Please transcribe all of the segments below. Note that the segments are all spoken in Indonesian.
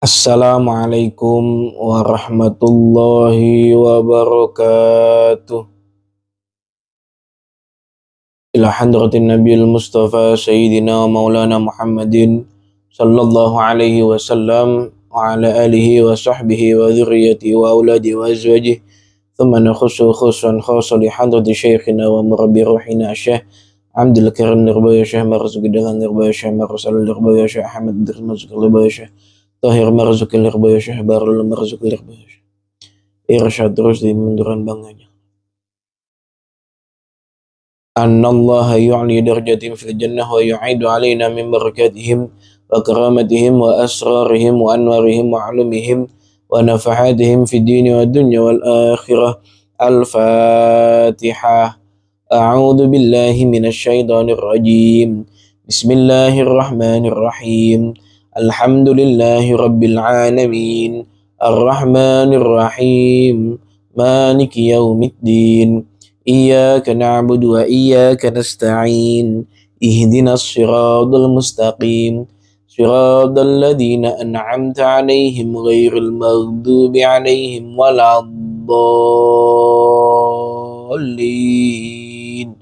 Assalamualaikum warahmatullahi wabarakatuh. Ila hadratin Nabil Mustafa Sayyidina Maulana Muhammadin sallallahu alaihi wasallam wa ala alihi wa sahbihi wa dhurriyyati wa auladi wa azwajihi thumma nakhusu khususan khasa li hadrati syekhina wa murabbi ruhina Syekh Abdul Karim Nirbaya Syekh Marzuki dengan Nirbaya Syekh Marsal Nirbaya Syekh Ahmad Dirmazuk Nirbaya Syekh Tahir Marzuki Nirbaya Syekh Barul Marzuki Nirbaya Syekh Irsyad terus di munduran banganya. Annallaha yu'li darajatihim fil jannah wa yu'idu alaina min barakatihim wa karamatihim wa asrarihim wa anwarihim wa ulumihim wa nafahatihim fid dini wa dunya wal akhirah. Al-Fatihah. A'udzu billahi minasy syaithanir rajim. Bismillahirrahmanirrahim. Alhamdulillahi rabbil alamin. Ar-Rahmanir Rahim. Maliki yaumiddin. Iyyaka na'budu wa iyyaka nasta'in. Ihdinas siratal mustaqim. Siratal ladzina an'amta 'alaihim ghairil maghdubi 'alaihim waladdallin.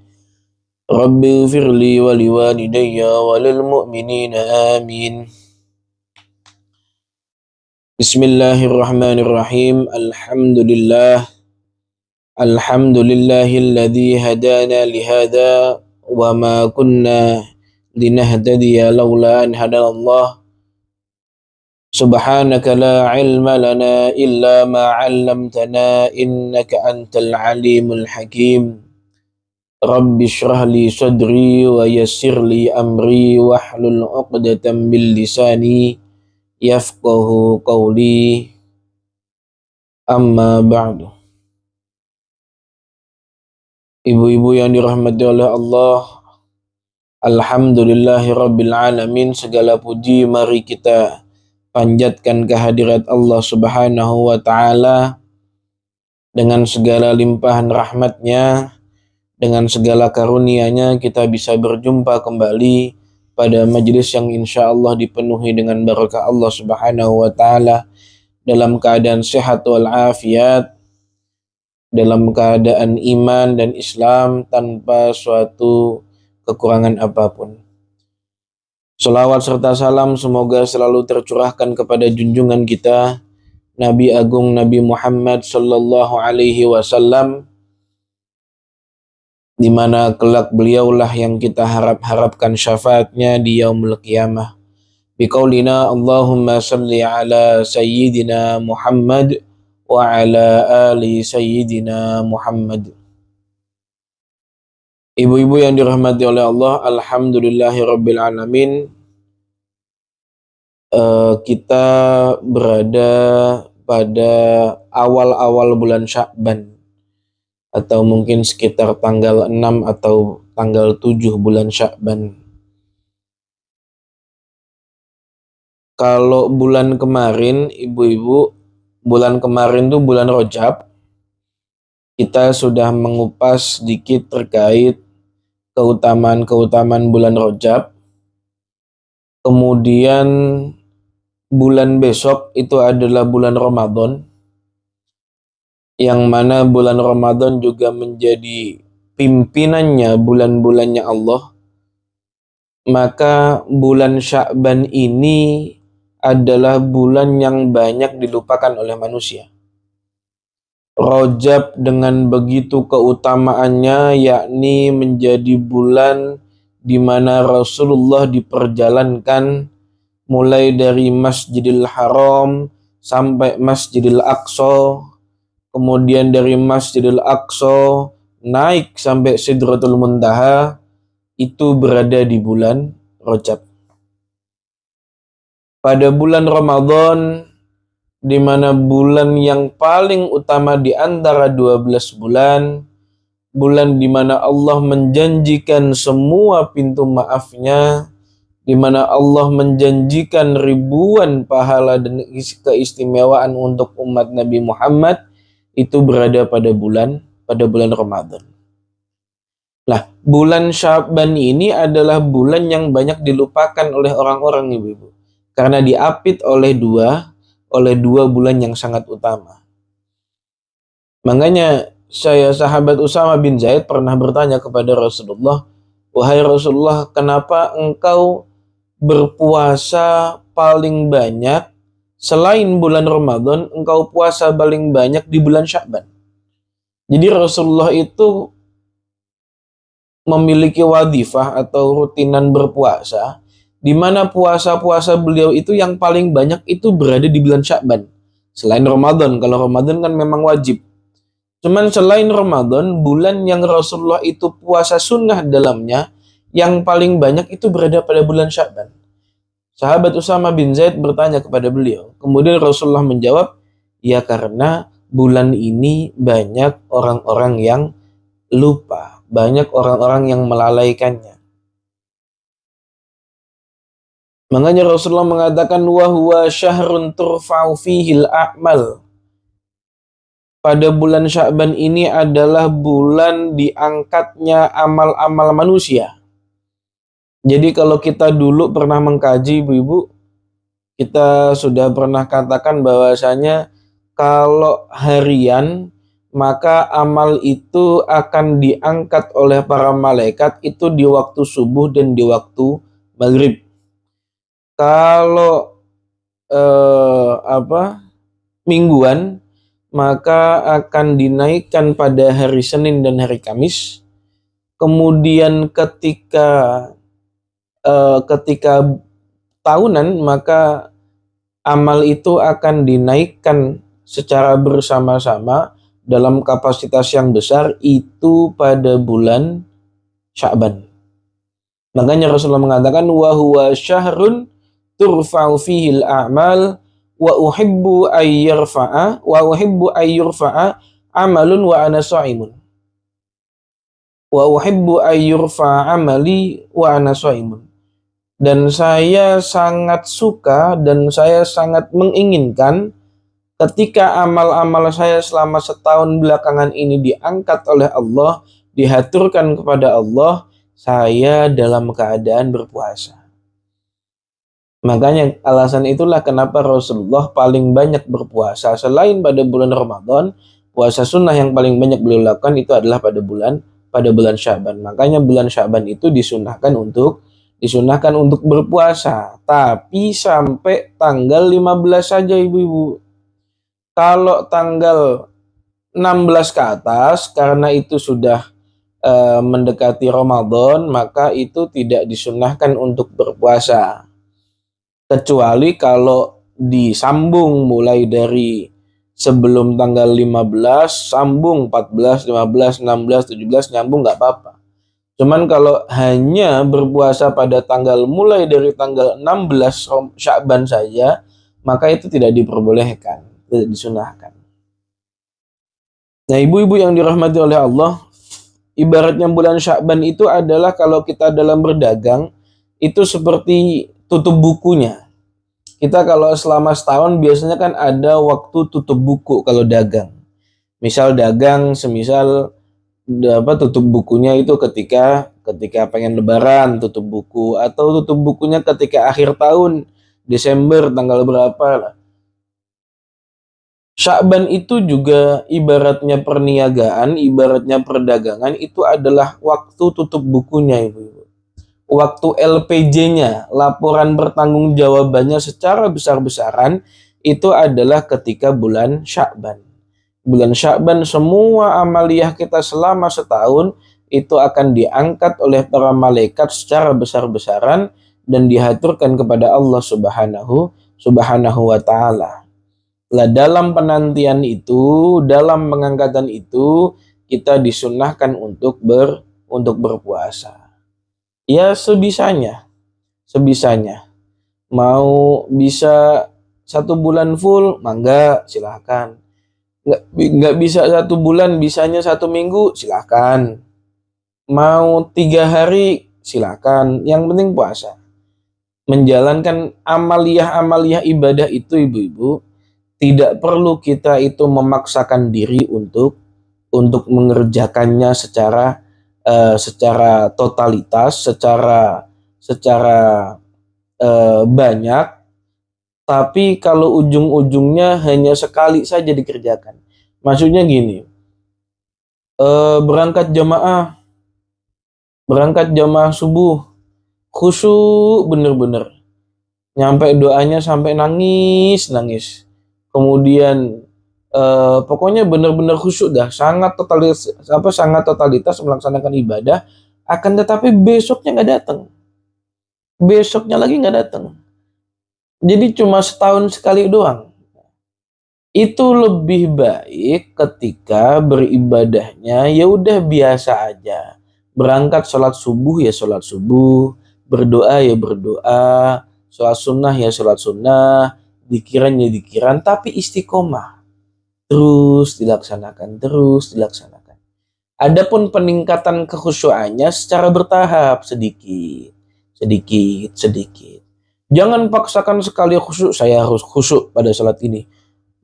Rabbi ighfirli wa liwalidayya wa lil mu'minina amin. Bismillahirrahmanirrahim. Alhamdulillahilladzi hadana lihada wa ma kunna linahtadiya laula an hadanallah. Subhanaka la ilma lana illa ma 'allamtana innaka antal alimul hakim. Rabbi shrah li sadri wa yassir li amri wahlul 'uqdatam min lisani yafqahu qawli. Amma ba'du. Ibu-ibu yang dirahmati oleh Allah, alhamdulillahi rabbil alamin. Segala puji mari kita panjatkan kehadirat Allah subhanahu wa ta'ala. Dengan segala limpahan rahmatnya, dengan segala karunia-Nya, kita bisa berjumpa kembali pada majelis yang insya Allah dipenuhi dengan barakah Allah subhanahu wa ta'ala, dalam keadaan sehat wal afiat, dalam keadaan iman dan Islam tanpa suatu kekurangan apapun. Salawat serta salam semoga selalu tercurahkan kepada junjungan kita Nabi Agung Nabi Muhammad sallallahu alaihi wasallam, di mana kelak beliaulah yang kita harapkan syafaatnya di yaumul qiyamah. Biqaulina Allahumma salli ala sayyidina Muhammad wa ala ali sayyidina Muhammad. Ibu-ibu yang dirahmati oleh Allah, alhamdulillahi rabbil alamin. Kita berada pada awal-awal bulan Sya'ban, atau mungkin sekitar tanggal 6 atau tanggal 7 bulan Sya'ban. Kalau bulan kemarin, ibu-ibu, bulan kemarin tuh bulan Rajab, kita sudah mengupas sedikit terkait keutamaan-keutamaan bulan Rajab. Kemudian bulan besok itu adalah bulan Ramadan, yang mana bulan Ramadan juga menjadi pimpinannya bulan-bulannya Allah. Maka bulan Sya'ban ini adalah bulan yang banyak dilupakan oleh manusia. Rajab dengan begitu keutamaannya, yakni menjadi bulan di mana Rasulullah diperjalankan mulai dari Masjidil Haram sampai Masjidil Aqsa, kemudian dari Masjidil Aqsa naik sampai Sidratul Muntaha, itu berada di bulan Rajab. Pada bulan Ramadan, di mana bulan yang paling utama di antara 12 bulan, bulan di mana Allah menjanjikan semua pintu maafnya, di mana Allah menjanjikan ribuan pahala dan keistimewaan untuk umat Nabi Muhammad, itu berada pada bulan Ramadan. Nah, bulan Sya'ban ini adalah bulan yang banyak dilupakan oleh orang-orang, ibu-ibu, karena diapit oleh dua oleh 2 bulan yang sangat utama. Makanya sahabat Usama bin Zaid pernah bertanya kepada Rasulullah, "Wahai Rasulullah, kenapa engkau berpuasa paling banyak selain bulan Ramadan, engkau puasa paling banyak di bulan Sya'ban?" Jadi Rasulullah itu memiliki wadifah atau rutinan berpuasa, di mana puasa-puasa beliau itu yang paling banyak itu berada di bulan Sya'ban. Selain Ramadan, kalau Ramadan kan memang wajib. Cuman selain Ramadan, bulan yang Rasulullah itu puasa sunnah dalamnya, yang paling banyak itu berada pada bulan Sya'ban. Sahabat Usama bin Zaid bertanya kepada beliau. Kemudian Rasulullah menjawab, ya karena bulan ini banyak orang-orang yang lupa, banyak orang-orang yang melalaikannya. Makanya Rasulullah mengatakan, wa huwa syahrun turfa'u fihil a'mal. Pada bulan Sya'ban ini adalah bulan diangkatnya amal-amal manusia. Jadi kalau kita dulu pernah mengkaji, ibu-ibu, kita sudah pernah katakan bahwasanya kalau harian, maka amal itu akan diangkat oleh para malaikat itu di waktu subuh dan di waktu maghrib. Kalau mingguan, maka akan dinaikkan pada hari Senin dan hari Kamis. Kemudian ketika tahunan, maka amal itu akan dinaikkan secara bersama-sama dalam kapasitas yang besar itu pada bulan Sya'ban. Makanya Rasulullah mengatakan, wa huwa syahrun turfa'u fihil a'mal wa uhibbu ayyurfa'a amalun wa ana sha'imun. Wa uhibbu ayyurfa'a amali wa ana sha'imun. Dan saya sangat suka dan saya sangat menginginkan ketika amal-amal saya selama setahun belakangan ini diangkat oleh Allah, dihaturkan kepada Allah, saya dalam keadaan berpuasa. Makanya alasan itulah kenapa Rasulullah paling banyak berpuasa. Selain pada bulan Ramadan, puasa sunnah yang paling banyak beliau lakukan itu adalah pada bulan Sya'ban. Makanya bulan Sya'ban itu disunahkan untuk berpuasa. Tapi sampai tanggal 15 saja ibu-ibu. Kalau tanggal 16 ke atas, karena itu sudah mendekati Ramadan, maka itu tidak disunahkan untuk berpuasa. Kecuali kalau disambung mulai dari sebelum tanggal 15, sambung 14, 15, 16, 17, nyambung nggak apa-apa. Cuman kalau hanya berpuasa pada mulai dari tanggal 16 Sya'ban saja, maka itu tidak diperbolehkan, tidak disunahkan. Nah, ibu-ibu yang dirahmati oleh Allah, ibaratnya bulan Sya'ban itu adalah kalau kita dalam berdagang, itu seperti tutup bukunya. Kita kalau selama setahun biasanya kan ada waktu tutup buku kalau dagang. Misal dagang, semisal tutup bukunya itu ketika pengen lebaran tutup buku, atau tutup bukunya ketika akhir tahun, Desember tanggal berapa lah. Sya'ban itu juga ibaratnya perniagaan, ibaratnya perdagangan, itu adalah waktu tutup bukunya ibu. Waktu LPJ-nya, laporan pertanggungjawabannya secara besar-besaran, itu adalah ketika bulan Sya'ban. Bulan Sya'ban semua amaliyah kita selama setahun itu akan diangkat oleh para malaikat secara besar-besaran dan dihaturkan kepada Allah Subhanahu wa ta'ala. Lah dalam penantian itu, dalam pengangkatan itu, kita disunahkan untuk berpuasa. Ya sebisanya. Mau bisa 1 bulan full, mangga silahkan. Nggak bisa 1 bulan, bisanya 1 minggu, silahkan. Mau 3 hari, silahkan. Yang penting puasa. Menjalankan amaliyah ibadah itu ibu-ibu, tidak perlu kita itu memaksakan diri untuk mengerjakannya secara totalitas, secara banyak, tapi kalau ujung-ujungnya hanya sekali saja dikerjakan. Maksudnya gini, berangkat jamaah subuh, khusyuk bener-bener, nyampe doanya sampai nangis. Kemudian pokoknya bener-bener khusyuk dah, sangat totalitas melaksanakan ibadah. Akan tetapi besoknya nggak datang, besoknya lagi nggak datang. Jadi cuma setahun sekali doang. Itu lebih baik ketika beribadahnya ya udah biasa aja. Berangkat sholat subuh ya sholat subuh, berdoa ya berdoa, sholat sunnah ya sholat sunnah, dikiran ya dikiran, tapi istiqomah. Terus dilaksanakan. Adapun peningkatan kekhusyuannya secara bertahap, sedikit. Jangan paksakan sekali khusyuk, saya harus khusyuk pada salat ini.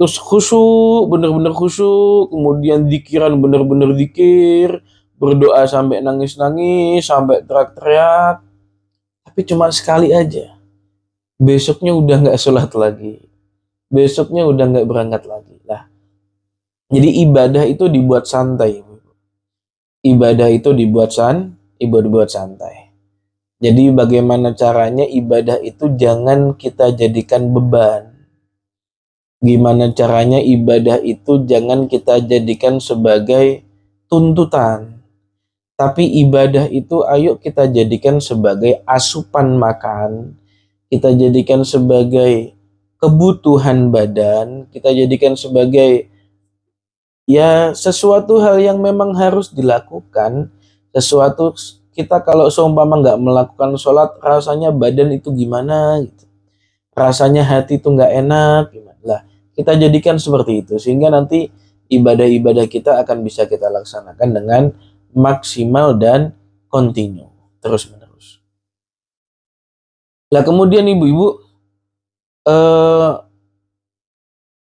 Terus khusyuk, bener-bener khusyuk, kemudian dikiran bener-bener dikir, berdoa sampai nangis-nangis, sampai teriak-teriak, tapi cuma sekali aja. Besoknya udah nggak sholat lagi, besoknya udah nggak berangkat lagi. Nah, jadi ibadah itu dibuat santai. Ibadah itu dibuat santai. Jadi bagaimana caranya ibadah itu jangan kita jadikan beban. Gimana caranya ibadah itu jangan kita jadikan sebagai tuntutan. Tapi ibadah itu ayo kita jadikan sebagai asupan makan. Kita jadikan sebagai kebutuhan badan. Kita jadikan sebagai ya sesuatu hal yang memang harus dilakukan. Sesuatu kita kalau seumpama nggak melakukan sholat rasanya badan itu gimana gitu. Rasanya hati itu nggak enak gimana. Lah, kita jadikan seperti itu sehingga nanti ibadah-ibadah kita akan bisa kita laksanakan dengan maksimal dan kontinu terus-menerus. Lah kemudian ibu-ibu,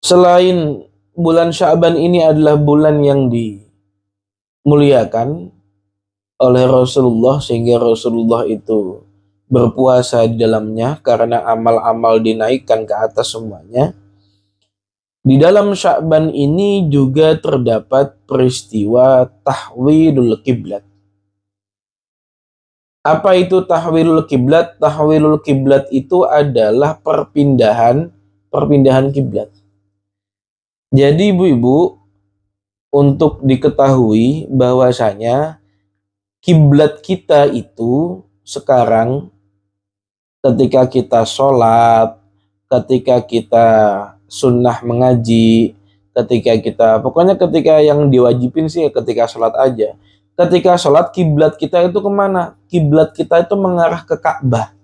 selain bulan Sya'ban ini adalah bulan yang dimuliakan oleh Rasulullah sehingga Rasulullah itu berpuasa di dalamnya karena amal-amal dinaikkan ke atas semuanya. Di dalam Sya'ban ini juga terdapat peristiwa tahwilul kiblat. Apa itu tahwilul kiblat? Tahwilul kiblat itu adalah perpindahan kiblat. Jadi ibu-ibu, untuk diketahui bahwasanya kiblat kita itu sekarang ketika kita sholat, ketika kita sunnah mengaji, ketika yang diwajibin sih ketika sholat aja. Ketika sholat kiblat kita itu kemana? Kiblat kita itu mengarah ke Ka'bah.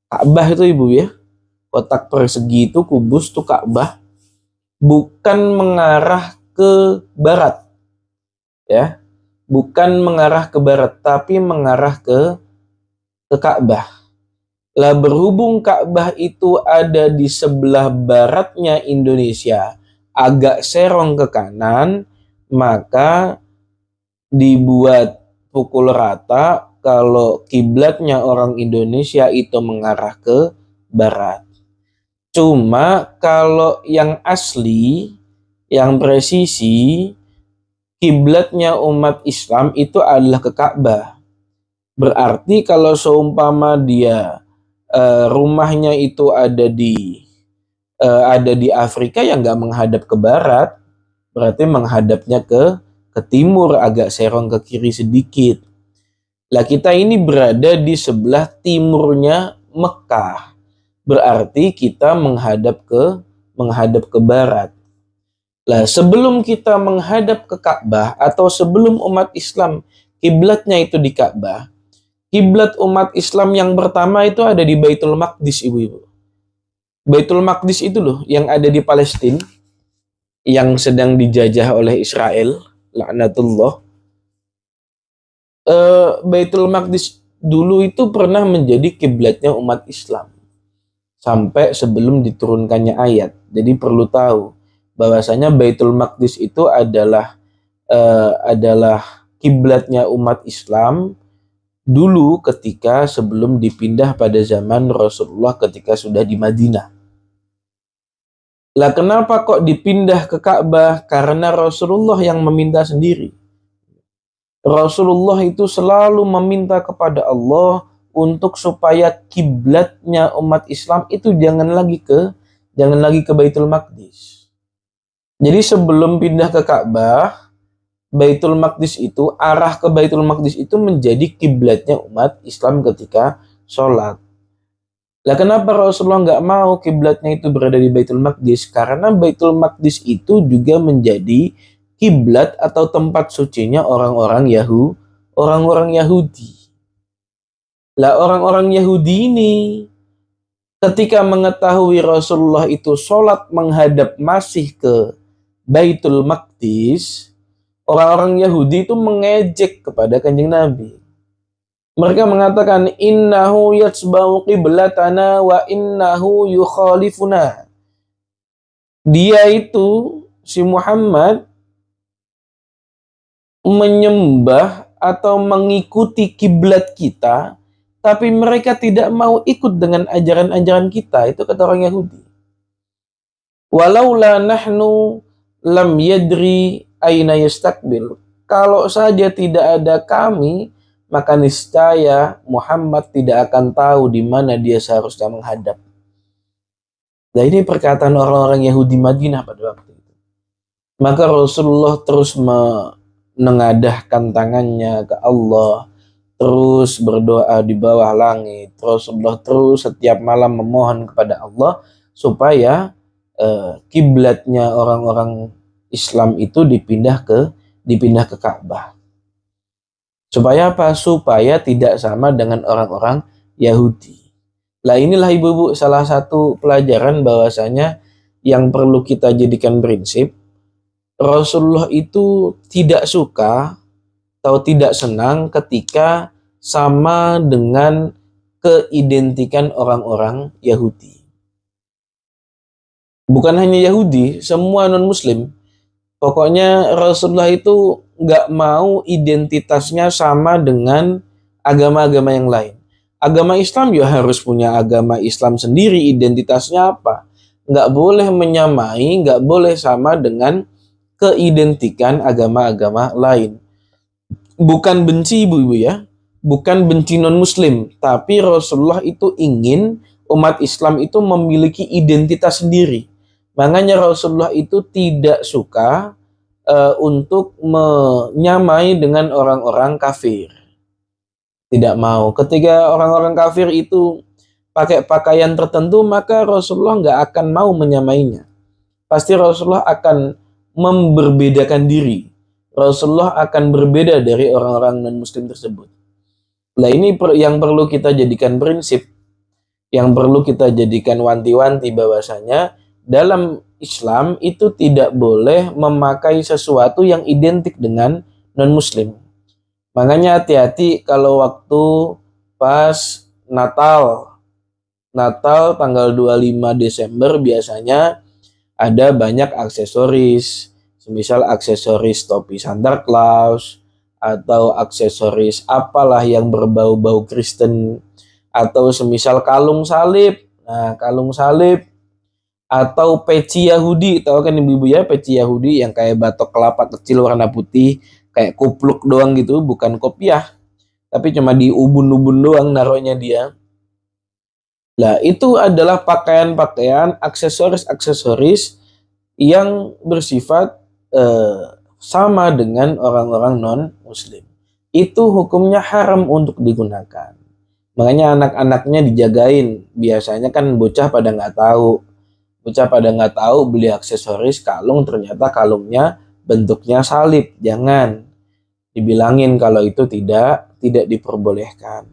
Ka'bah itu ibu ya, kotak persegi itu kubus tuh Ka'bah, bukan mengarah ke barat, ya, bukan mengarah ke barat, tapi mengarah ke Ka'bah. Lah berhubung Ka'bah itu ada di sebelah baratnya Indonesia, agak serong ke kanan, maka dibuat pukul rata kalau kiblatnya orang Indonesia itu mengarah ke barat. Cuma kalau yang asli, yang presisi, kiblatnya umat Islam itu adalah ke Ka'bah. Berarti kalau seumpama dia rumahnya itu ada di Afrika yang nggak menghadap ke barat, berarti menghadapnya ke timur, agak serong ke kiri sedikit. Lah kita ini berada di sebelah timurnya Mekah, berarti kita menghadap ke barat. Lah sebelum kita menghadap ke Ka'bah atau sebelum umat Islam kiblatnya itu di Ka'bah, kiblat umat Islam yang pertama itu ada di Baitul Maqdis, ibu-ibu. Baitul Maqdis itu loh yang ada di Palestina yang sedang dijajah oleh Israel, laknatullah. Baitul Maqdis dulu itu pernah menjadi kiblatnya umat Islam sampai sebelum diturunkannya ayat. Jadi perlu tahu bahwasanya Baitul Maqdis itu adalah kiblatnya umat Islam dulu ketika sebelum dipindah pada zaman Rasulullah ketika sudah di Madinah. Lah kenapa kok dipindah ke Ka'bah? Karena Rasulullah yang meminta sendiri. Rasulullah itu selalu meminta kepada Allah untuk supaya kiblatnya umat Islam itu jangan lagi ke Baitul Maqdis. Jadi sebelum pindah ke Ka'bah, Baitul Maqdis itu, arah ke Baitul Maqdis itu menjadi kiblatnya umat Islam ketika sholat. Lah kenapa Rasulullah nggak mau kiblatnya itu berada di Baitul Maqdis? Karena Baitul Maqdis itu juga menjadi kiblat atau tempat sucinya orang-orang Yahudi. Lah orang-orang Yahudi ini ketika mengetahui Rasulullah itu sholat menghadap masih ke Baitul Maqdis, orang-orang Yahudi itu mengejek kepada Kanjeng Nabi. Mereka mengatakan innahu yatsba'u qiblatana wa innahu yukhalifuna. Dia itu si Muhammad menyembah atau mengikuti kiblat kita, tapi mereka tidak mau ikut dengan ajaran-ajaran kita. Itu kata orang Yahudi. Walaula nahnu lam yadri aina yastakbil. Kalau saja tidak ada kami, maka niscaya Muhammad tidak akan tahu di mana dia seharusnya menghadap. Nah ini perkataan orang-orang Yahudi Madinah pada waktu itu. Maka Rasulullah terus menengadahkan tangannya ke Allah, terus berdoa di bawah langit. Rasulullah terus setiap malam memohon kepada Allah supaya kiblatnya orang-orang Islam itu dipindah ke Ka'bah. Supaya apa? Supaya tidak sama dengan orang-orang Yahudi. Lah inilah ibu-ibu salah satu pelajaran bahwasanya yang perlu kita jadikan prinsip. Rasulullah itu tidak suka atau tidak senang ketika sama dengan keidentikan orang-orang Yahudi. Bukan hanya Yahudi, semua non-Muslim. Pokoknya Rasulullah itu nggak mau identitasnya sama dengan agama-agama yang lain. Agama Islam ya harus punya agama Islam sendiri, identitasnya apa. Nggak boleh menyamai, nggak boleh sama dengan keidentikan agama-agama lain. Bukan benci ibu-ibu ya, bukan benci non-Muslim, tapi Rasulullah itu ingin umat Islam itu memiliki identitas sendiri. Makanya Rasulullah itu tidak suka untuk menyamai dengan orang-orang kafir. Tidak mau. Ketika orang-orang kafir itu pakai pakaian tertentu, maka Rasulullah nggak akan mau menyamainya. Pasti Rasulullah akan memberbedakan diri. Rasulullah akan berbeda dari orang-orang non-Muslim tersebut. Nah ini yang perlu kita jadikan prinsip, yang perlu kita jadikan wanti-wanti bahwasanya dalam Islam itu tidak boleh memakai sesuatu yang identik dengan non-Muslim. Makanya hati-hati kalau waktu pas Natal tanggal 25 Desember biasanya ada banyak aksesoris. Semisal aksesoris topi Santa Claus atau aksesoris apalah yang berbau-bau Kristen atau semisal kalung salib. Nah, kalung salib atau peci Yahudi, tahu kan ibu-ibu ya, peci Yahudi yang kayak batok kelapa kecil warna putih, kayak kupluk doang gitu, bukan kopiah, tapi cuma di ubun-ubun doang naruhnya dia. Nah, itu adalah pakaian-pakaian, aksesoris-aksesoris yang bersifat sama dengan orang-orang non-Muslim. Itu hukumnya haram untuk digunakan. Makanya anak-anaknya dijagain. Biasanya kan bocah pada nggak tahu. Beli aksesoris kalung, ternyata kalungnya bentuknya salib. Jangan dibilangin kalau itu tidak diperbolehkan.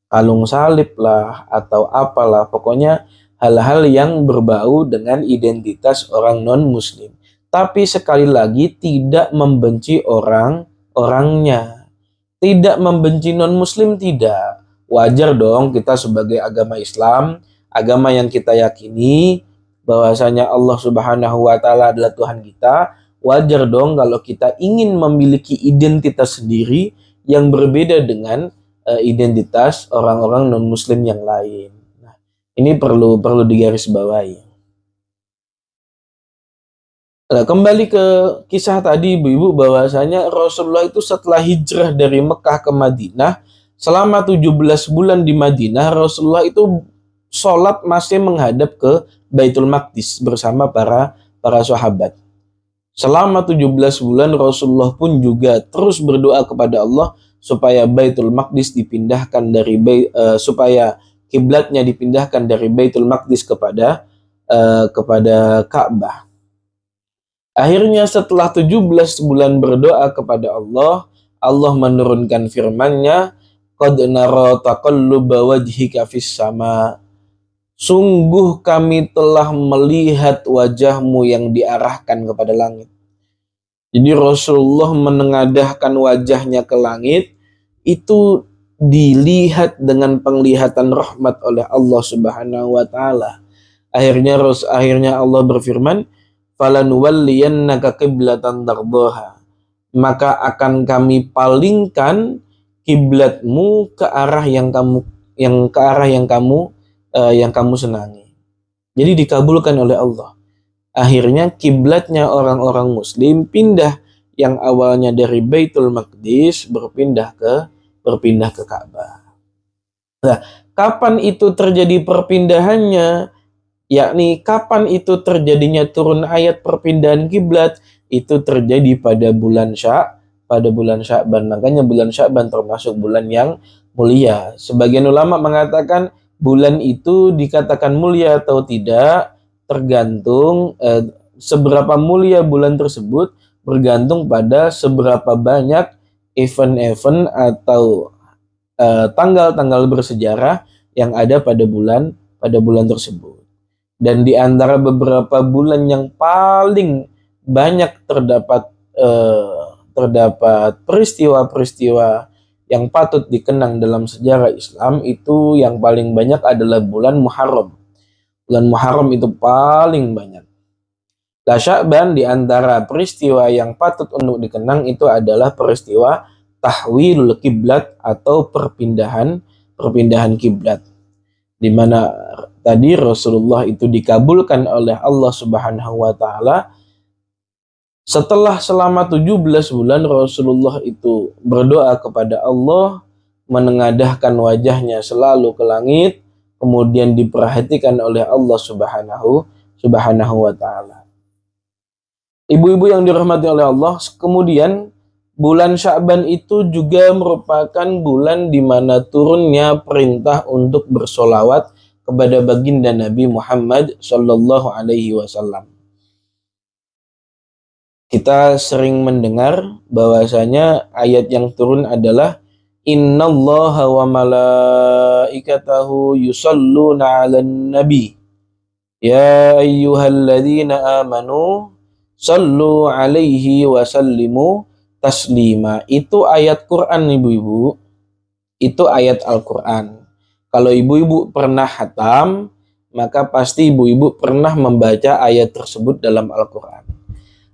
Kalung salib lah atau apalah, pokoknya hal-hal yang berbau dengan identitas orang non-Muslim. Tapi sekali lagi tidak membenci orangnya. Tidak membenci non-Muslim, tidak. Wajar dong kita sebagai agama Islam, agama yang kita yakini bahwasanya Allah Subhanahu wa taala adalah Tuhan kita, wajar dong kalau kita ingin memiliki identitas sendiri yang berbeda dengan identitas orang-orang non-Muslim yang lain. Nah, ini perlu digarisbawahi. Nah, kembali ke kisah tadi ibu-ibu, bahwasanya Rasulullah itu setelah hijrah dari Mekah ke Madinah, selama 17 bulan di Madinah, Rasulullah itu sholat masih menghadap ke Baitul Maqdis bersama para sahabat. Selama 17 bulan Rasulullah pun juga terus berdoa kepada Allah supaya Baitul Maqdis dipindahkan supaya kiblatnya dipindahkan dari Baitul Maqdis kepada Ka'bah. Akhirnya setelah 17 bulan berdoa kepada Allah, Allah menurunkan firman-Nya, "Qad nara taqalluba wajhika fis sama." Sungguh kami telah melihat wajahmu yang diarahkan kepada langit. Jadi Rasulullah menengadahkan wajahnya ke langit, itu dilihat dengan penglihatan rahmat oleh Allah Subhanahu wa taala. Akhirnya Allah berfirman, "Falanuwalliyannaka qiblatan tardaha." Maka akan kami palingkan kiblatmu ke arah yang kamu senangi. Jadi dikabulkan oleh Allah. Akhirnya kiblatnya orang-orang muslim pindah, yang awalnya dari Baitul Maqdis berpindah ke Ka'bah. Nah, kapan itu terjadi perpindahannya? Yakni kapan itu terjadinya turun ayat perpindahan kiblat? Itu terjadi pada bulan Sya'ban. Makanya bulan Sya'ban termasuk bulan yang mulia. Sebagian ulama mengatakan bulan itu dikatakan mulia atau tidak tergantung seberapa mulia bulan tersebut, bergantung pada seberapa banyak event-event atau tanggal-tanggal bersejarah yang ada pada bulan tersebut. Dan di antara beberapa bulan yang paling banyak terdapat peristiwa-peristiwa yang patut dikenang dalam sejarah Islam, itu yang paling banyak adalah bulan Muharram. Bulan Muharram itu paling banyak. Lah Sya'ban, di antara peristiwa yang patut untuk dikenang itu adalah peristiwa tahwilul kiblat atau perpindahan kiblat, di mana tadi Rasulullah itu dikabulkan oleh Allah Subhanahu wa taala. Setelah selama 17 bulan Rasulullah itu berdoa kepada Allah, menengadahkan wajahnya selalu ke langit, kemudian diperhatikan oleh Allah Subhanahu wa taala. Ibu-ibu yang dirahmati oleh Allah, kemudian bulan Sya'ban itu juga merupakan bulan di mana turunnya perintah untuk bersolawat kepada baginda Nabi Muhammad Sallallahu Alaihi Wasallam. Kita sering mendengar bahwasanya ayat yang turun adalah Innallaha wa malaikatahu yusalluna 'alan nabi ya ayyuhalladzina amanu sallu 'alaihi wa sallimu taslima. Itu ayat Quran ibu-ibu. Itu ayat Al-Quran. Kalau ibu-ibu pernah hatam, maka pasti ibu-ibu pernah membaca ayat tersebut dalam Al-Quran.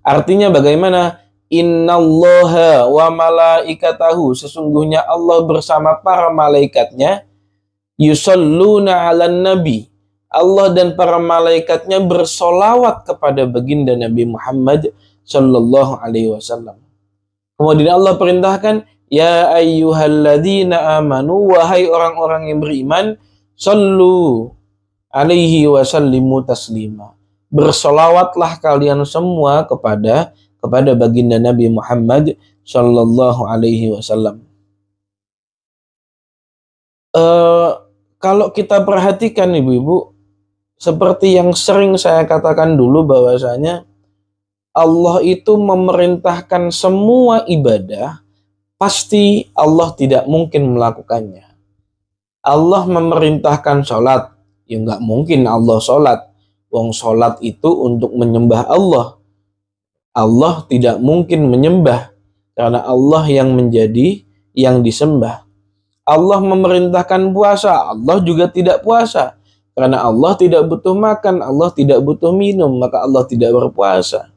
Artinya bagaimana? Innallaha wa malaikatahu, sesungguhnya Allah bersama para malaikatnya, yusalluna 'alan nabi, Allah dan para malaikatnya bersolawat kepada baginda Nabi Muhammad sallallahu alaihi wasallam. Kemudian Allah perintahkan, ya ayyuhalladzina amanu, wahai orang-orang yang beriman, sallu alaihi wasallimu taslima. Bersolawatlah kalian semua kepada baginda Nabi Muhammad sallallahu alaihi wasallam. Kalau kita perhatikan ibu-ibu, seperti yang sering saya katakan dulu, bahwasanya Allah itu memerintahkan semua ibadah, pasti Allah tidak mungkin melakukannya. Allah memerintahkan sholat, ya nggak mungkin Allah sholat. Wong sholat itu untuk menyembah Allah. Allah tidak mungkin menyembah, karena Allah yang disembah. Allah memerintahkan puasa, Allah juga tidak puasa, karena Allah tidak butuh makan, Allah tidak butuh minum, maka Allah tidak berpuasa.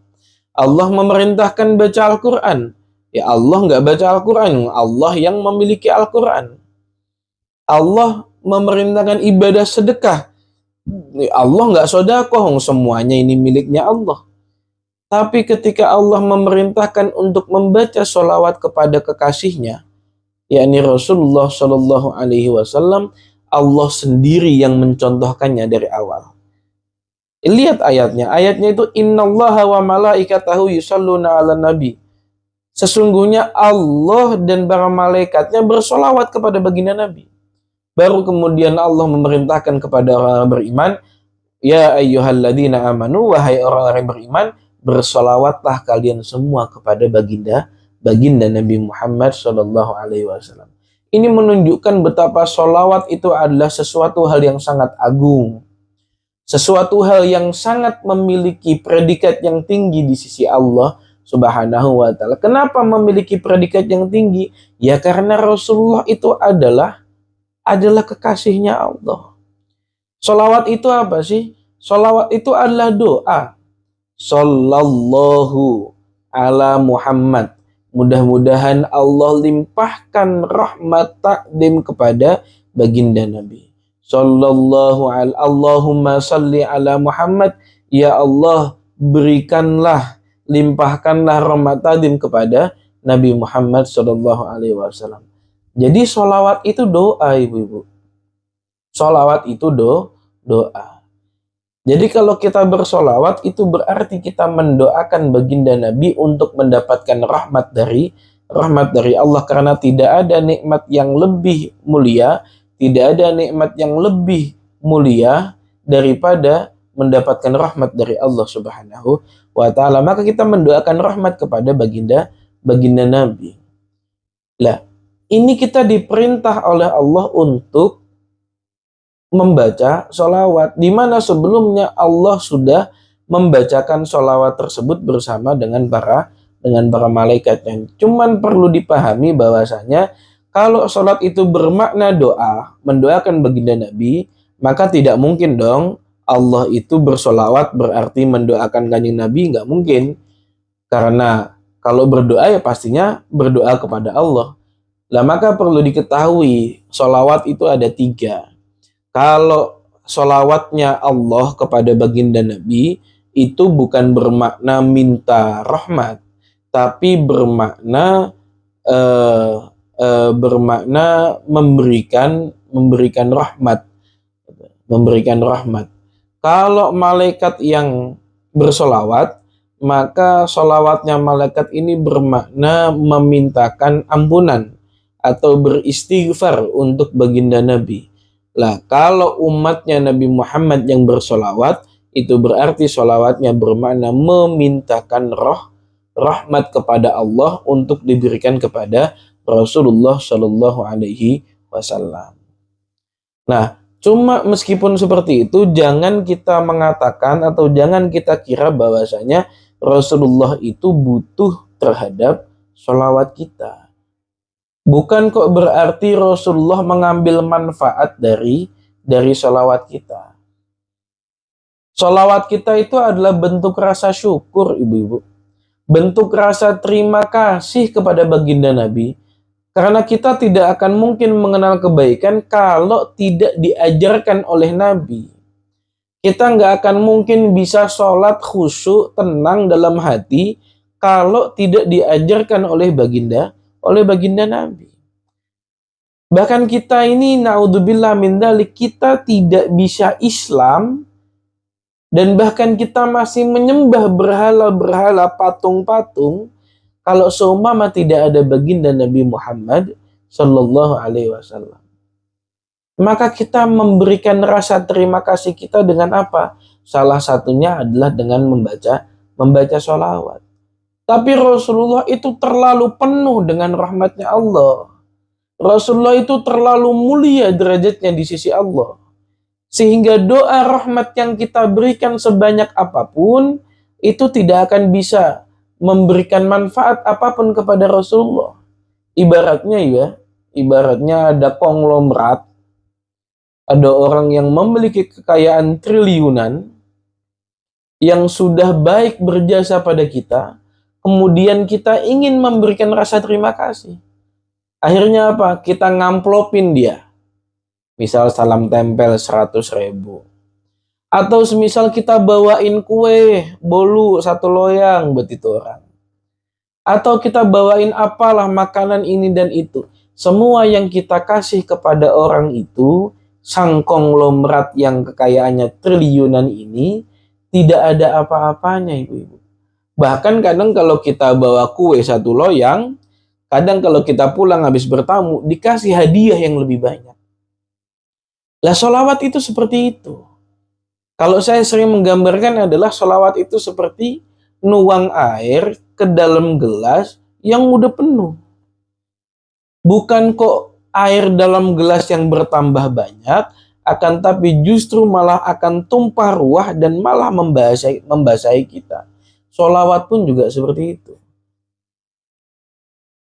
Allah memerintahkan baca Al-Quran, ya Allah nggak baca Al-Quran, Allah yang memiliki Al-Quran. Allah memerintahkan ibadah sedekah, Allah nggak sedekah, semuanya ini miliknya Allah. Tapi ketika Allah memerintahkan untuk membaca sholawat kepada kekasihnya, yakni Rasulullah Shallallahu Alaihi Wasallam, Allah sendiri yang mencontohkannya dari awal. Lihat ayatnya. Ayatnya itu innallaha wa malaikatahu yusalluna 'alan nabi. Sesungguhnya Allah dan para malaikatnya bersolawat kepada baginda Nabi. Baru kemudian Allah memerintahkan kepada orang beriman, ya ayyuhalladzina amanu, wahai orang-orang yang beriman, bersolawatlah kalian semua kepada baginda Nabi Muhammad Shallallahu Alaihi Wasallam. Ini menunjukkan betapa solawat itu adalah sesuatu hal yang sangat agung, sesuatu hal yang sangat memiliki predikat yang tinggi di sisi Allah Subhanahu wa Ta'ala. Kenapa memiliki predikat yang tinggi? Ya karena Rasulullah itu adalah kekasihnya Allah. Solawat itu apa sih? Solawat itu adalah doa. Sallallahu ala Muhammad. Mudah-mudahan Allah limpahkan rahmat takdim kepada baginda Nabi. Sallallahu ala Allahumma salli ala Muhammad. Ya Allah, berikanlah, limpahkanlah rahmat takdim kepada Nabi Muhammad sallallahu alaihi wasallam. Jadi solawat itu doa, ibu-ibu. Solawat itu doa. Jadi kalau kita bersolawat itu berarti kita mendoakan baginda Nabi untuk mendapatkan rahmat dari Allah, karena tidak ada nikmat yang lebih mulia, tidak ada nikmat yang lebih mulia daripada mendapatkan rahmat dari Allah Subhanahu wa Ta'ala. Maka kita mendoakan rahmat kepada baginda Nabi. Lah, ini kita diperintah oleh Allah untuk membaca sholawat, di mana sebelumnya Allah sudah membacakan sholawat tersebut bersama dengan para malaikatnya. Cuman perlu dipahami bahwasanya kalau sholat itu bermakna doa, mendoakan baginda Nabi, maka tidak mungkin dong Allah itu bersolawat berarti mendoakan kanjeng Nabi, nggak mungkin. Karena kalau berdoa ya pastinya berdoa kepada Allah. Lah maka perlu diketahui solawat itu ada 3. Kalau solawatnya Allah kepada baginda Nabi itu bukan bermakna minta rahmat, tapi bermakna memberikan rahmat, Kalau malaikat yang bersolawat, maka solawatnya malaikat ini bermakna memintakan ampunan atau beristighfar untuk baginda Nabi. Lah, kalau umatnya Nabi Muhammad yang bersolawat, itu berarti solawatnya bermakna memintakan rahmat kepada Allah untuk diberikan kepada Rasulullah Shallallahu Alaihi Wasallam. Nah, cuma meskipun seperti itu, jangan kita mengatakan atau jangan kita kira bahwasanya Rasulullah itu butuh terhadap sholawat kita. Bukan kok berarti Rasulullah mengambil manfaat dari sholawat kita. Sholawat kita itu adalah bentuk rasa syukur, ibu-ibu. Bentuk rasa terima kasih kepada baginda Nabi. Karena kita tidak akan mungkin mengenal kebaikan kalau tidak diajarkan oleh Nabi. Kita nggak akan mungkin bisa sholat khusyuk, tenang dalam hati kalau tidak diajarkan oleh baginda Nabi. Bahkan kita ini, naudzubillah min dzalik, kita tidak bisa Islam dan bahkan kita masih menyembah berhala-berhala, patung-patung, kalau seumpama tidak ada baginda Nabi Muhammad Sallallahu Alaihi Wasallam. Maka kita memberikan rasa terima kasih kita dengan apa? Salah satunya adalah dengan membaca sholawat. Tapi Rasulullah itu terlalu penuh dengan rahmatnya Allah. Rasulullah itu terlalu mulia derajatnya di sisi Allah. Sehingga doa rahmat yang kita berikan sebanyak apapun, itu tidak akan bisa memberikan manfaat apapun kepada Rasulullah. Ibaratnya ada konglomerat, ada orang yang memiliki kekayaan triliunan, yang sudah baik berjasa pada kita, kemudian kita ingin memberikan rasa terima kasih. Akhirnya apa? Kita ngamplopin dia. Misal salam tempel 100.000. Atau semisal kita bawain kue, bolu, 1 loyang buat itu orang. Atau kita bawain apalah makanan ini dan itu. Semua yang kita kasih kepada orang itu, sang konglomerat yang kekayaannya triliunan ini, tidak ada apa-apanya ibu-ibu. Bahkan kadang kalau kita bawa kue 1 loyang, kadang kalau kita pulang habis bertamu, dikasih hadiah yang lebih banyak. Lah sholawat itu seperti itu. Kalau saya sering menggambarkan adalah sholawat itu seperti nuang air ke dalam gelas yang udah penuh. Bukan kok air dalam gelas yang bertambah banyak, akan tapi justru malah akan tumpah ruah dan malah membasahi kita. Sholawat pun juga seperti itu.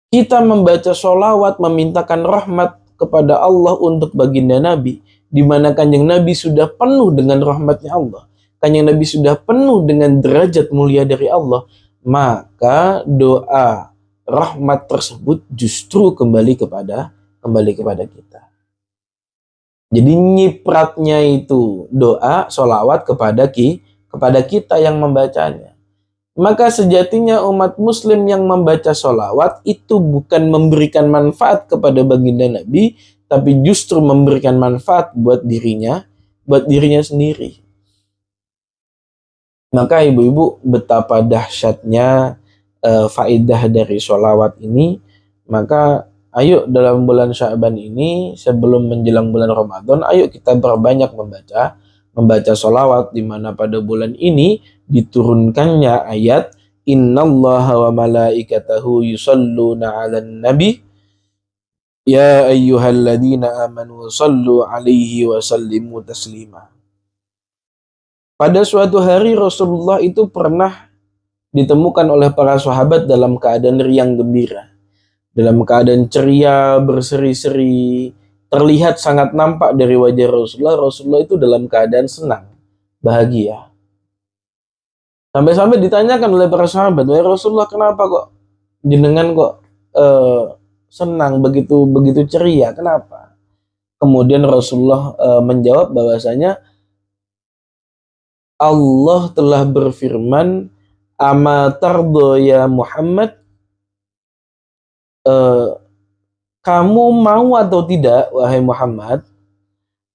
Kita membaca sholawat memintakan rahmat kepada Allah untuk baginda Nabi, di mana kanjeng Nabi sudah penuh dengan rahmatnya Allah, kanjeng Nabi sudah penuh dengan derajat mulia dari Allah, maka doa rahmat tersebut justru kembali kepada kita. Jadi nyipratnya itu doa sholawat kepada kita yang membacanya. Maka sejatinya umat muslim yang membaca sholawat itu bukan memberikan manfaat kepada baginda Nabi, tapi justru memberikan manfaat buat dirinya sendiri. Maka ibu-ibu, betapa dahsyatnya faedah dari sholawat ini. Maka ayo dalam bulan Sya'ban ini, sebelum menjelang bulan Ramadan, ayo kita berbanyak membaca sholawat, di mana pada bulan ini diturunkannya ayat innallaha wa malaikatahu yusalluna 'alan nabi ya ayyuhalladzina amanu sallu 'alaihi wa sallimu taslima. Pada suatu hari Rasulullah itu pernah ditemukan oleh para sahabat dalam keadaan riang gembira, dalam keadaan ceria, berseri-seri. Terlihat sangat nampak dari wajah Rasulullah itu dalam keadaan senang, bahagia. Sampai-sampai ditanyakan oleh para sahabat, "Wahai Rasulullah, kenapa kok jenengan kok senang, begitu ceria? Kenapa?" Kemudian Rasulullah menjawab bahwasanya Allah telah berfirman, "Ama tardo ya Muhammad, kamu mau atau tidak wahai Muhammad,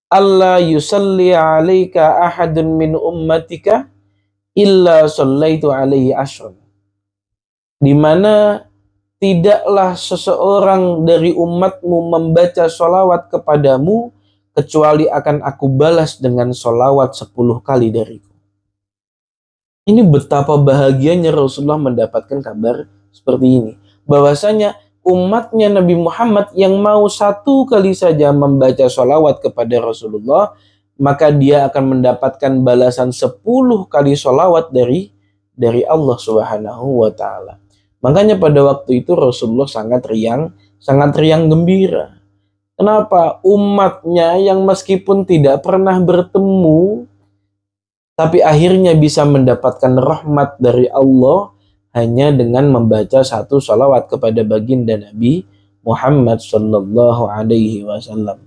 Allah yusalli 'alaika ahadun min ummatika illa sallaitu alaihi asyran." Di mana tidaklah seseorang dari umatmu membaca sholawat kepadamu kecuali akan aku balas dengan sholawat 10 kali dariku. Ini betapa bahagianya Rasulullah mendapatkan kabar seperti ini, bahwasanya umatnya Nabi Muhammad yang mau 1 kali saja membaca sholawat kepada Rasulullah, maka dia akan mendapatkan balasan 10 kali sholawat dari Allah Subhanahu wa ta'ala. Makanya pada waktu itu Rasulullah sangat riang gembira. Kenapa? Umatnya yang meskipun tidak pernah bertemu, tapi akhirnya bisa mendapatkan rahmat dari Allah hanya dengan membaca 1 sholawat kepada baginda Nabi Muhammad sallallahu alaihi wasallam.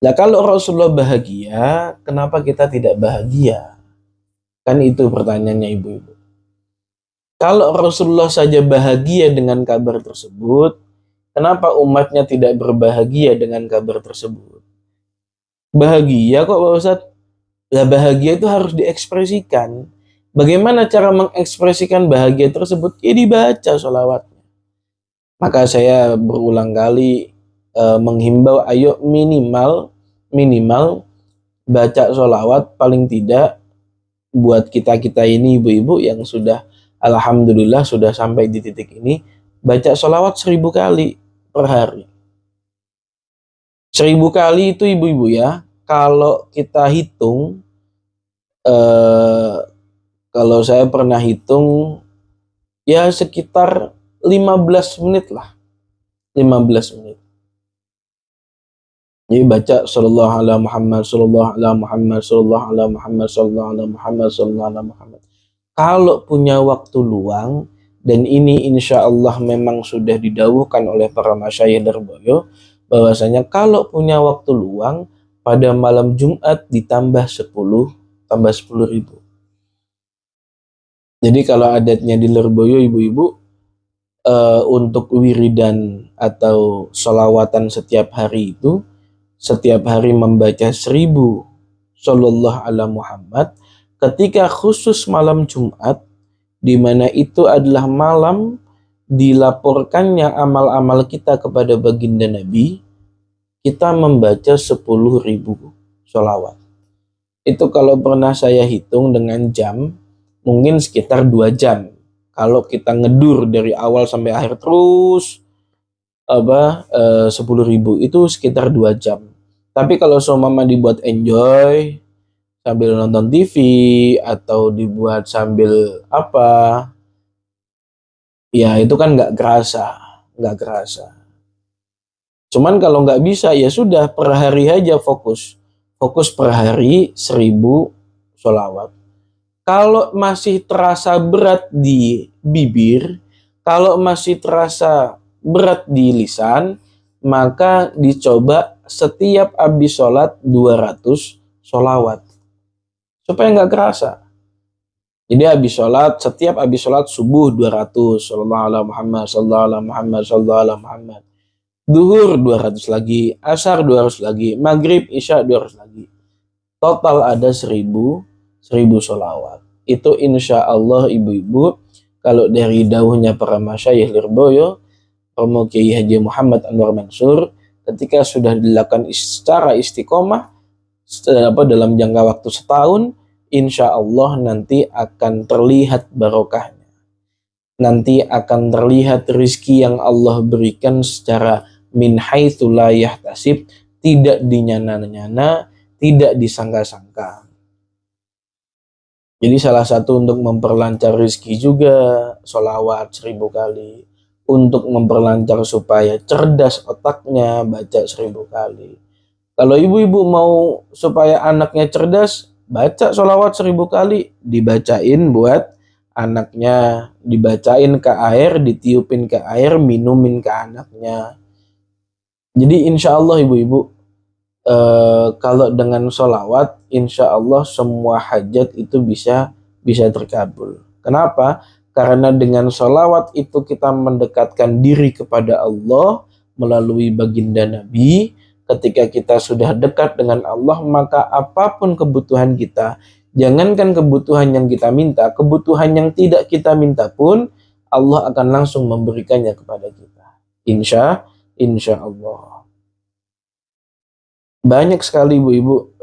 Nah, kalau Rasulullah bahagia, kenapa kita tidak bahagia? Kan itu pertanyaannya ibu-ibu. Kalau Rasulullah saja bahagia dengan kabar tersebut, kenapa umatnya tidak berbahagia dengan kabar tersebut? Bahagia kok Pak Ustadz? Lah bahagia itu harus diekspresikan. Bagaimana cara mengekspresikan bahagia tersebut? Ya dibaca sholawatnya. Maka saya berulang kali menghimbau, ayo minimal baca sholawat paling tidak buat kita ini ibu-ibu yang sudah alhamdulillah sudah sampai di titik ini, baca sholawat 1000 kali per hari. 1000 kali itu ibu-ibu ya, kalau kita hitung, kalau saya pernah hitung ya sekitar 15 menit lah, 15 menit. Jadi baca sallallahu ala Muhammad, sallallahu ala Muhammad, sallallahu ala Muhammad, sallallahu ala Muhammad, sallallahu ala Muhammad. Kalau punya waktu luang, dan ini insya Allah memang sudah didawuhkan oleh para masyayikh Darboyo, bahwasanya kalau punya waktu luang, pada malam Jumat ditambah 10, tambah 10.000. Jadi kalau adatnya di Lirboyo ibu-ibu, untuk wiridan atau sholawatan setiap hari itu, setiap hari membaca 1000 Sallallahu ala Muhammad, ketika khusus malam Jumat, di mana itu adalah malam dilaporkannya amal-amal kita kepada baginda Nabi, kita membaca 10.000 sholawat. Itu kalau pernah saya hitung dengan jam, mungkin sekitar 2 jam. Kalau kita ngedur dari awal sampai akhir terus 10.000 itu sekitar 2 jam. Tapi kalau seumpama dibuat enjoy sambil nonton TV atau dibuat sambil apa, ya itu kan nggak kerasa. Cuman kalau nggak bisa ya sudah, per hari aja fokus per hari 1000 sholawat. Kalau masih terasa berat di bibir, kalau masih terasa berat di lisan, maka dicoba setiap habis sholat 200 sholawat. Supaya nggak kerasa. Jadi setiap habis sholat subuh 200, sallallahu ala Muhammad, sallallahu ala Muhammad, sallallahu ala Muhammad. Duhur 200 lagi, asar 200 lagi, maghrib, isya 200 lagi. Total ada 1000 sholawat. Itu insya Allah ibu-ibu, kalau dari dawuhnya para masyayikh Lirboyo, Romo Kiai Haji Muhammad Anwar Mansur, ketika sudah dilakukan secara istiqomah dalam jangka waktu setahun, insya Allah nanti akan terlihat barokahnya. Nanti akan terlihat rizki yang Allah berikan secara min haitsu la yahtasib, tidak dinyana-nyana, tidak disangka-sangka. Jadi salah satu untuk memperlancar rizki juga sholawat 1000 kali. Untuk memperlancar supaya cerdas otaknya, baca 1000 kali. Kalau ibu-ibu mau supaya anaknya cerdas, baca sholawat 1000 kali. Dibacain buat anaknya, dibacain ke air, ditiupin ke air, minumin ke anaknya. Jadi insya Allah ibu-ibu, kalau dengan sholawat, insya Allah semua hajat itu bisa terkabul. Kenapa? Karena dengan sholawat itu kita mendekatkan diri kepada Allah melalui baginda Nabi. Ketika kita sudah dekat dengan Allah, maka apapun kebutuhan kita, jangankan kebutuhan yang kita minta, kebutuhan yang tidak kita minta pun, Allah akan langsung memberikannya kepada kita. Insya Allah. Banyak sekali ibu-ibu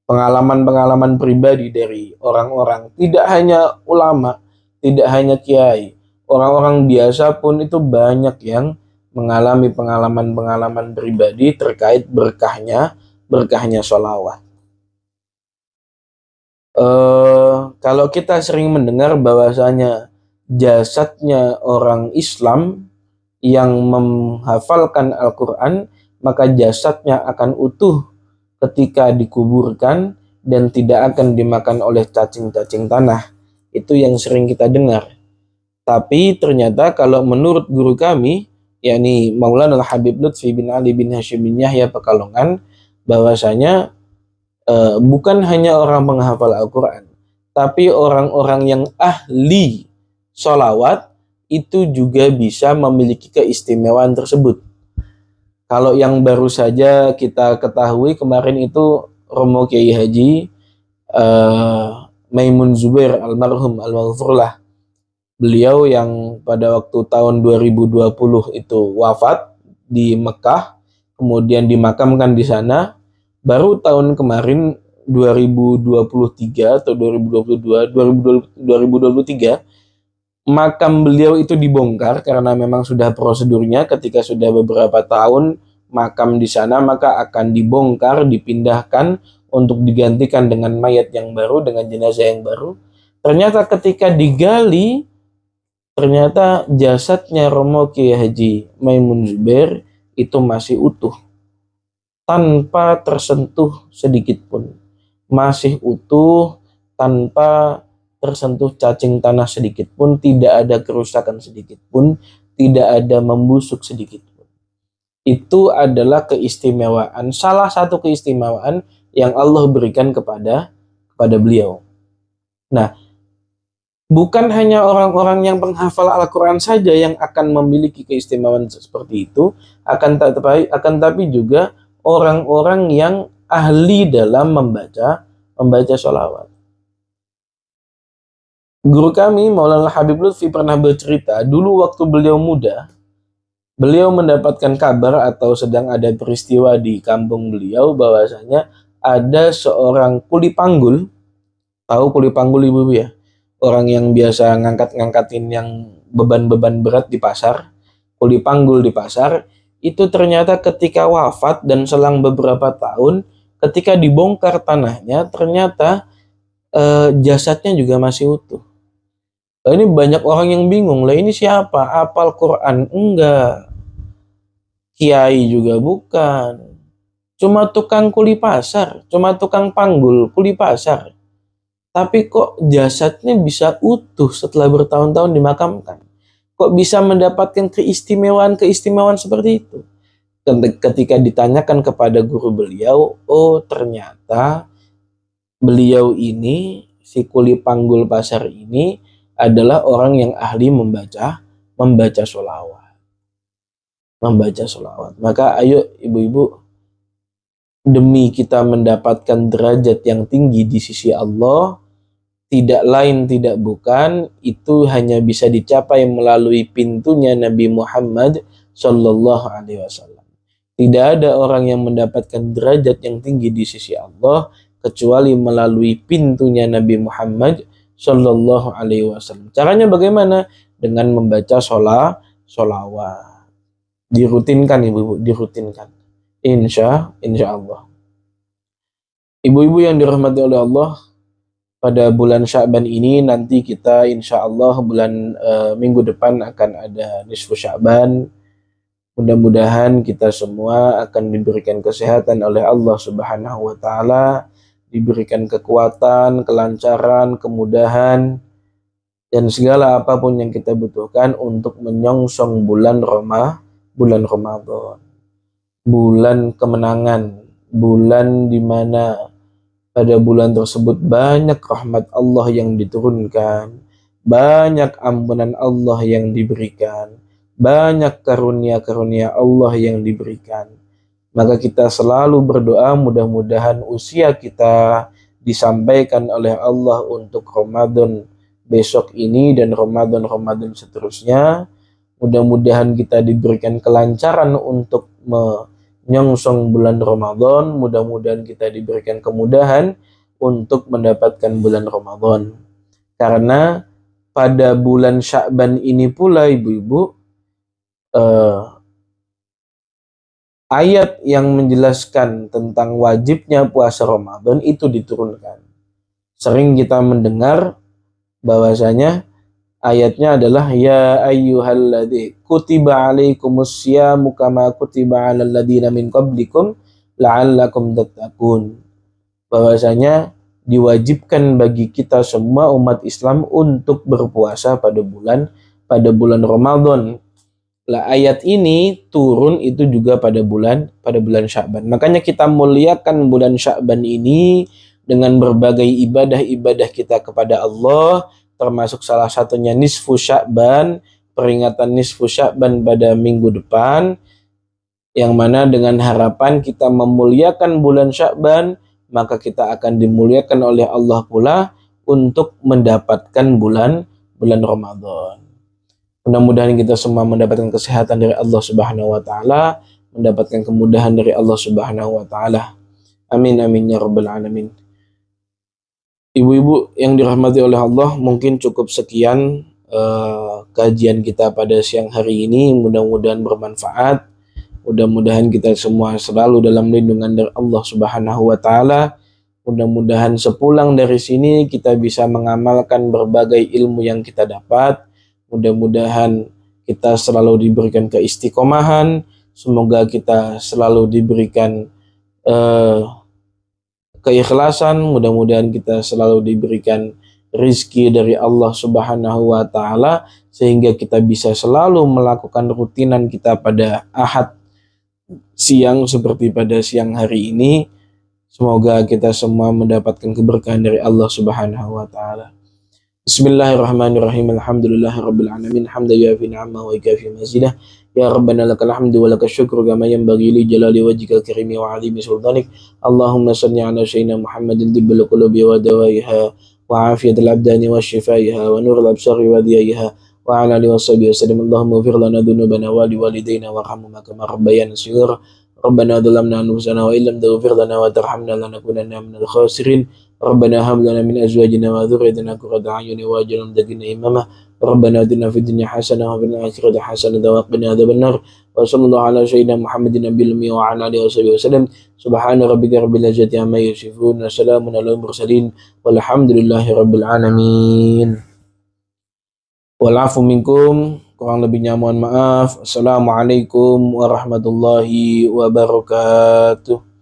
pengalaman-pengalaman pribadi dari orang-orang, tidak hanya ulama, tidak hanya kiai, orang-orang biasa pun itu banyak yang mengalami pengalaman-pengalaman pribadi terkait berkahnya sholawat. Kalau kita sering mendengar bahwasanya jasadnya orang Islam yang menghafalkan Al-Quran, maka jasadnya akan utuh ketika dikuburkan dan tidak akan dimakan oleh cacing-cacing tanah. Itu yang sering kita dengar. Tapi ternyata kalau menurut guru kami, yakni Maulana Al-Habib Lutfi bin Ali bin Hashim bin Yahya Pekalongan, bahwasanya bukan hanya orang menghafal Al-Quran, tapi orang-orang yang ahli sholawat itu juga bisa memiliki keistimewaan tersebut. Kalau yang baru saja kita ketahui kemarin itu Romo Kiai Haji Maimun Zubair almarhum al-maghfurlah. Beliau yang pada waktu tahun 2020 itu wafat di Mekah, kemudian dimakamkan di sana. Baru tahun kemarin 2023 atau 2023 makam beliau itu dibongkar karena memang sudah prosedurnya ketika sudah beberapa tahun makam di sana, maka akan dibongkar, dipindahkan untuk digantikan dengan mayat yang baru, dengan jenazah yang baru. Ternyata ketika digali, ternyata jasadnya Romo Kiai Haji Maimun Zubair itu masih utuh, tanpa tersentuh sedikit pun. Masih utuh, tanpa tersentuh cacing tanah sedikit pun, tidak ada kerusakan sedikit pun, tidak ada membusuk sedikit pun. Itu adalah keistimewaan, salah satu keistimewaan yang Allah berikan kepada beliau. Nah, bukan hanya orang-orang yang penghafal Al-Quran saja yang akan memiliki keistimewaan seperti itu, akan tapi juga orang-orang yang ahli dalam membaca sholawat. Guru kami, Maulana Habib Lutfi, pernah bercerita, dulu waktu beliau muda, beliau mendapatkan kabar atau sedang ada peristiwa di kampung beliau bahwasanya ada seorang kuli panggul. Tahu kuli panggul, ibu-ibu ya? Orang yang biasa ngangkatin yang beban-beban berat di pasar, kuli panggul di pasar, itu ternyata ketika wafat dan selang beberapa tahun, ketika dibongkar tanahnya, ternyata jasadnya juga masih utuh. Nah, ini banyak orang yang bingung, lah ini siapa? Hafal Quran? Enggak. Kiai juga bukan. Cuma tukang kuli pasar, cuma tukang panggul kuli pasar. Tapi kok jasadnya bisa utuh setelah bertahun-tahun dimakamkan? Kok bisa mendapatkan keistimewaan seperti itu? Ketika ditanyakan kepada guru beliau, oh ternyata beliau ini, si kuli panggul pasar ini, adalah orang yang ahli membaca sholawat. Maka ayo ibu-ibu, demi kita mendapatkan derajat yang tinggi di sisi Allah, tidak lain tidak bukan, itu hanya bisa dicapai melalui pintunya Nabi Muhammad Shallallahu Alaihi Wasallam. Tidak ada orang yang mendapatkan derajat yang tinggi di sisi Allah kecuali melalui pintunya Nabi Muhammad Shallallahu Alaihi Wasallam. Caranya bagaimana? Dengan membaca sholawat. Dirutinkan ibu-ibu, dirutinkan. Insya Allah. Ibu-ibu yang dirahmati oleh Allah, pada bulan Sya'ban ini nanti kita insya Allah minggu depan akan ada nisfu Sya'ban. Mudah-mudahan kita semua akan diberikan kesehatan oleh Allah Subhanahu wa taala, diberikan kekuatan, kelancaran, kemudahan, dan segala apapun yang kita butuhkan untuk menyongsong bulan Ramadan. Bulan kemenangan, bulan di mana pada bulan tersebut banyak rahmat Allah yang diturunkan, banyak ampunan Allah yang diberikan, banyak karunia-karunia Allah yang diberikan. Maka kita selalu berdoa mudah-mudahan usia kita disampaikan oleh Allah untuk Ramadan besok ini dan Ramadan seterusnya. Mudah-mudahan kita diberikan kelancaran untuk menyongsong bulan Ramadan. Mudah-mudahan kita diberikan kemudahan untuk mendapatkan bulan Ramadan. Karena pada bulan Sya'ban ini pula ibu-ibu, ayat yang menjelaskan tentang wajibnya puasa Ramadan itu diturunkan. Sering kita mendengar bahwasanya ayatnya adalah ya ayyuhalladzi kutiba alaikumusyamu kama kutiba alal ladzina min qablikum la'allakum tattaqun. Bahwasanya diwajibkan bagi kita semua umat Islam untuk berpuasa pada bulan Ramadan. Lah ayat ini turun itu juga pada bulan Sya'ban. Makanya kita muliakan bulan Sya'ban ini dengan berbagai ibadah-ibadah kita kepada Allah, termasuk salah satunya nisfu Sya'ban, peringatan nisfu Sya'ban pada minggu depan, yang mana dengan harapan kita memuliakan bulan Sya'ban, maka kita akan dimuliakan oleh Allah pula untuk mendapatkan bulan Ramadan. Mudah-mudahan kita semua mendapatkan kesehatan dari Allah Subhanahu wa taala, mendapatkan kemudahan dari Allah Subhanahu wa taala. Amin amin ya rabbal alamin. Ibu-ibu yang dirahmati oleh Allah, mungkin cukup sekian kajian kita pada siang hari ini. Mudah-mudahan bermanfaat. Mudah-mudahan kita semua selalu dalam lindungan dari Allah Subhanahu wa taala. Mudah-mudahan sepulang dari sini kita bisa mengamalkan berbagai ilmu yang kita dapat. Mudah-mudahan kita selalu diberikan keistiqomahan. Semoga kita selalu diberikan keikhlasan. Mudah-mudahan kita selalu diberikan rizki dari Allah Subhanahu wa taala sehingga kita bisa selalu melakukan rutinan kita pada Ahad siang seperti pada siang hari ini. Semoga kita semua mendapatkan keberkahan dari Allah Subhanahu wa taala. Bismillahirrahmanirrahim. Alhamdulillahirabbil alamin. Hamdan yafi ni'amahu wa yukafi mazidah. Ya Rabbana lakal hamdu wa lakal syukru kama yanbaghi li jalali wajhikal karimi wa 'azimi sultanik. Allahumma shalli ala sayyidina Muhammadin tibbil qulubi wa dawaiha wa 'afiyatil abdani wa shifaiha wa nuril absari wa diyaiha wa 'ala alihi wa sahbihi wasallam. Allahumma ighfir lana dhunubana wa liwalidayna warhamhuma kama rabbayana shighara. Rabbana dhalamna anfusana wa illam taghfir lana wa tarhamna lanakunanna minal khasirin. ربنا هب لنا من ازواجنا وذريتنا قرة اعين واجعلنا للمتقين اماما ربنا اتنا في الدنيا حسنه وفي الاخره حسنه وقنا عذاب النار وصلى الله على سيدنا محمد النبي الامي وعلى اله وصحبه وسلم سبحان ربك رب العزه عما يصفون وسلام على المرسلين والحمد لله رب العالمين. Walafu minkum, kurang lebihnya mohon maaf. Assalamualaikum warahmatullahi wabarakatuh.